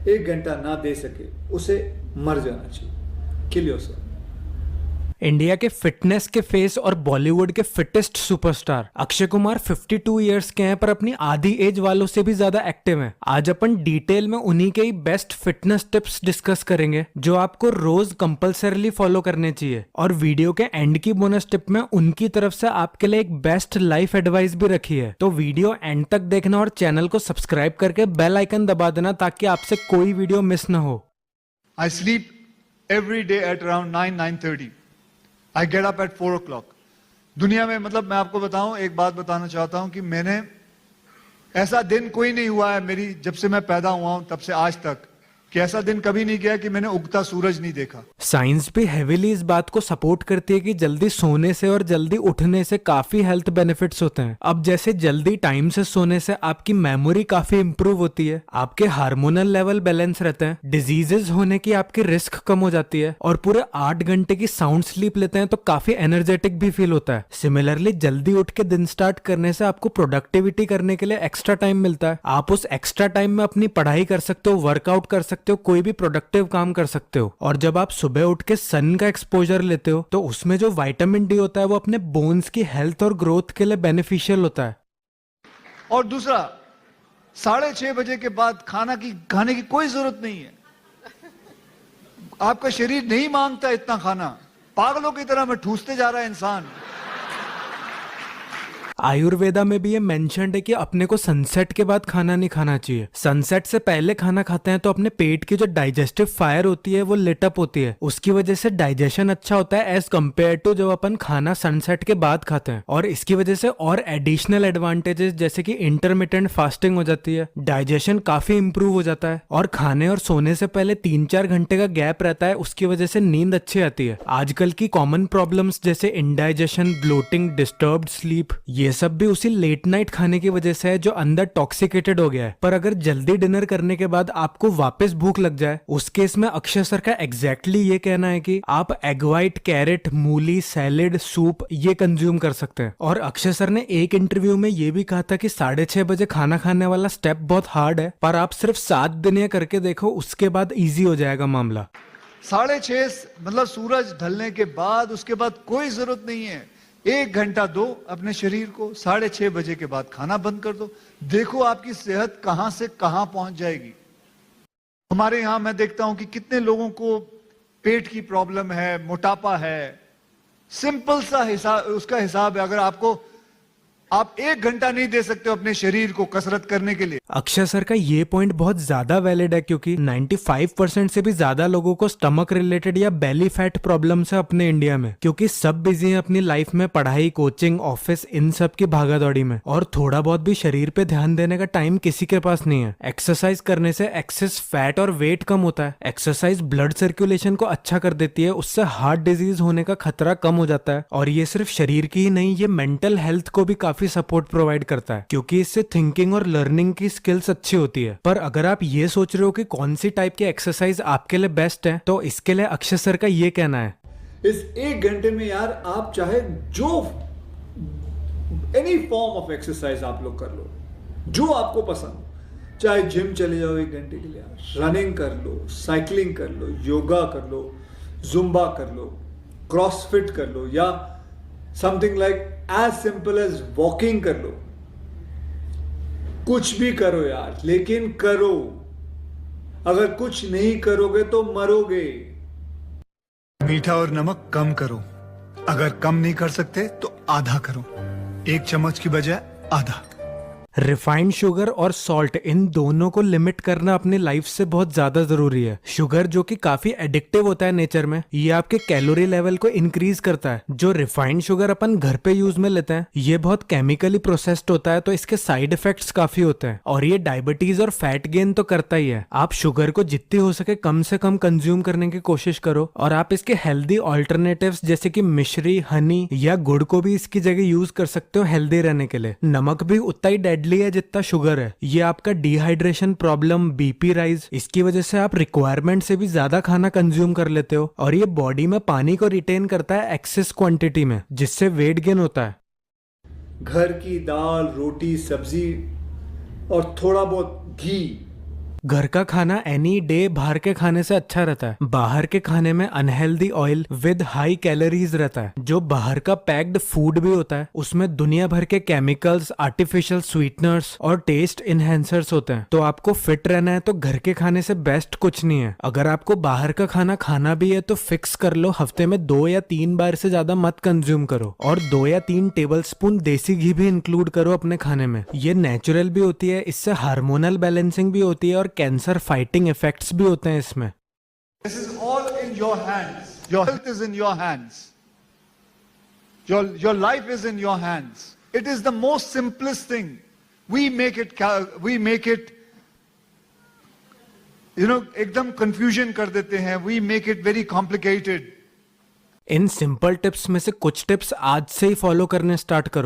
1 घंटा ना दे सके उसे मर जाना चाहिए। Kill yourself. इंडिया के फिटनेस के फेस और बॉलीवुड के fittest superstar Akshay Kumar 52 years के हैं, पर अपनी आधी एज वालों से भी ज्यादा एक्टिव हैं। आज अपन डिटेल में उन्हीं के ही बेस्ट फिटनेस टिप्स डिस्कस करेंगे जो आपको रोज कंपल्सरीली फॉलो करने चाहिए। और वीडियो के एंड की बोनस टिप में उनकी तरफ से आपके लिए एक बेस्ट लाइफ एडवाइस भी रखी है। तो वीडियो एंड तक देखना और चैनल को सब्सक्राइब करके बेल आइकन दबा देना ताकि आपसे कोई वीडियो मिस ना हो। I sleep every day at around 9-9:30. I get up at 4 o'clock. दुनिया में मतलब मैं आपको बताऊं, एक बात बताना चाहता हूं कि मैंने ऐसा दिन कोई नहीं हुआ है मेरी जब से मैं पैदा हुआ हूं तब से आज तक कि ऐसा दिन कभी नहीं गया कि मैंने उगता सूरज नहीं देखा। साइंस भी हेविली इस बात को सपोर्ट करती है कि जल्दी सोने से और जल्दी उठने से काफी हेल्थ बेनिफिट्स होते हैं। अब जैसे जल्दी टाइम से सोने से आपकी मेमोरी काफी इंप्रूव होती है, आपके हार्मोनल लेवल बैलेंस रहते हैं, डिजीजेस होने की आपकी रिस्क कम हो जाती है और पूरे 8 घंटे की साउंड स्लीप लेते हैं तो काफी एनर्जेटिक भी फील होता है। सिमिलरली जल्दी उठ के दिन स्टार्ट करने से आपको प्रोडक्टिविटी करने के लिए एक्स्ट्रा टाइम मिलता है। आप उस एक्स्ट्रा टाइम में अपनी पढ़ाई कर सकते हो, वर्कआउट कर सकते हो, कोई भी प्रोडक्टिव काम कर सकते हो। और जब आप सुबह उठ के सन का एक्सपोजर लेते हो तो उसमें जो विटामिन डी होता है वो अपने बोन्स की हेल्थ और ग्रोथ के लिए बेनिफिशियल होता है। और दूसरा, 6:30 बजे के बाद खाने की कोई जरूरत नहीं है। आपका शरीर नहीं मांगता इतना खाना, पागलों की तरह में ठूसते जा रहा है इंसान। आयुर्वेदा में भी ये मेंशन्ड है कि अपने को सनसेट के बाद खाना नहीं खाना चाहिए। सनसेट से पहले खाना खाते हैं तो अपने पेट की जो डाइजेस्टिव फायर होती है वो लिट अप होती है, उसकी वजह से डाइजेशन अच्छा होता है एज कम्पेयर टू जब अपन खाना सनसेट के बाद खाते हैं। और इसकी वजह से और एडिशनल एडवांटेजेस जैसे कि इंटरमिटेंट फास्टिंग हो जाती है, डाइजेशन काफी इंप्रूव हो जाता है और खाने और सोने से पहले 3-4 घंटे का गैप रहता है, उसकी वजह से नींद अच्छी आती है। आजकल की कॉमन प्रॉब्लम्स जैसे इंडाइजेशन, ब्लोटिंग, डिस्टर्ब्ड स्लीप, ये सब भी उसी लेट नाइट खाने की वजह से है जो अंदर टॉक्सिकेटेड हो गया है। पर अगर जल्दी डिनर करने के बाद आपको वापस भूख लग जाए, उस केस में अक्षय सर का एग्जैक्टली ये कहना है कि आप एग व्हाइट, कैरेट, मूली, सैलेड, सूप ये कंज्यूम कर सकते हैं। और अक्षय सर ने एक इंटरव्यू में ये भी कहा था कि 6:30 बजे खाना खाने वाला स्टेप बहुत हार्ड है, पर आप सिर्फ 7 दिन ये करके देखो, उसके बाद इजी हो जाएगा मामला। 6:30 मतलब सूरज ढलने के बाद, उसके बाद कोई जरूरत नहीं है। 1 घंटा दो अपने शरीर को, 6:30 बजे के बाद खाना बंद कर दो, देखो आपकी सेहत कहां से कहां पहुंच जाएगी। हमारे यहां मैं देखता हूं कि कितने लोगों को पेट की प्रॉब्लम है, मोटापा है। सिंपल सा हिसाब, उसका हिसाब है, अगर आप 1 घंटा नहीं दे सकते हो अपने शरीर को कसरत करने के लिए। अक्षय सर का ये पॉइंट बहुत ज्यादा वैलिड है क्योंकि 95% से भी ज्यादा लोगों को स्टमक रिलेटेड या बेली फैट प्रॉब्लम्स है अपने इंडिया में, क्योंकि सब बिजी हैं अपनी लाइफ में, पढ़ाई, कोचिंग, ऑफिस, इन सब की भागादौड़ी में, और थोड़ा बहुत भी शरीर पे ध्यान देने का टाइम किसी के पास नहीं है। एक्सरसाइज करने से एक्सेस फैट और वेट कम होता है। एक्सरसाइज ब्लड सर्कुलेशन को अच्छा कर देती है, उससे हार्ट डिजीज होने का खतरा कम हो जाता है। और ये सिर्फ शरीर की ही नहीं, ये मेंटल हेल्थ को भी काफी सपोर्ट प्रोवाइड करता है क्योंकि इससे थिंकिंग और लर्निंग की स्किल्स अच्छी होती है। पर अगर आप ये सोच रहे हो कि कौन सी टाइप की एक्सरसाइज आपके लिए बेस्ट है, तो इसके लिए अक्षय सर का ये कहना है, इस 1 घंटे में यार आप चाहे जो एनी फॉर्म ऑफ एक्सरसाइज आप लोग कर लो, जो आपको पसंद हो। चाहे जिम चले जाओ 1 घंटे के लिए, रनिंग कर लो, साइकिलिंग कर लो, योगा कर लो, जुम्बा कर लो, क्रॉसफिट कर लो, या something like as simple as walking कर लो। कुछ भी करो यार, लेकिन करो। अगर कुछ नहीं करोगे तो मरोगे। मीठा और नमक कम करो, अगर कम नहीं कर सकते तो आधा करो, 1 चम्मच की बजाय आधा। रिफाइंड शुगर और सॉल्ट, इन दोनों को लिमिट करना अपनी लाइफ से बहुत ज्यादा जरूरी है। शुगर जो कि काफी एडिक्टिव होता है नेचर में, ये आपके कैलोरी लेवल को इंक्रीज करता है। जो रिफाइंड शुगर अपन घर पे यूज में लेते हैं, ये बहुत केमिकली प्रोसेस्ड होता है, तो इसके साइड इफेक्ट्स काफी होते हैं और ये डायबिटीज और फैट गेन तो करता ही है। आप शुगर को जितनी हो सके कम से कम कंज्यूम करने की कोशिश करो और आप इसके हेल्दी ऑल्टरनेटिव्स जैसे कि मिश्री, हनी या गुड़ को भी इसकी जगह यूज कर सकते हो हेल्दी रहने के लिए। नमक भी उतना ही डेडली है जितना शुगर है। ये आपका डिहाइड्रेशन प्रॉब्लम, बीपी राइज, इसकी वजह से आप रिक्वायरमेंट से भी ज्यादा खाना कंज्यूम कर लेते हो और ये बॉडी में पानी को रिटेन करता है एक्सेस क्वांटिटी में, जिससे वेट गेन होता है। घर की दाल, रोटी, सब्जी और थोड़ा बहुत घी घर का खाना एनी डे बाहर के खाने से अच्छा रहता है। बाहर के खाने में unhealthy oil with high calories रहता है। जो बाहर का पैक्ड फूड भी होता है उसमें दुनिया भर के केमिकल्स, आर्टिफिशियल स्वीटनर्स और टेस्ट इनहेंसर्स होते हैं। तो आपको फिट रहना है तो घर के खाने से बेस्ट कुछ नहीं है। अगर आपको बाहर का खाना खाना भी है तो फिक्स कर लो, हफ्ते में 2 या 3 बार से ज्यादा मत कंज्यूम करो, और 2 या 3 टेबलस्पून देसी घी भी इंक्लूड करो अपने खाने में। ये नेचुरल भी होती है, इससे हार्मोनल बैलेंसिंग भी होती है और कैंसर फाइटिंग इफेक्ट्स भी होते हैं इसमें। This is all in your hands. Your health is in your hands. Your life is in your hands. It is the most simplest thing. We make it एकदम confusion कर देते हैं. We make it very complicated. In simple tips में से कुछ tips आज से ही follow करने स्टार्ट करो।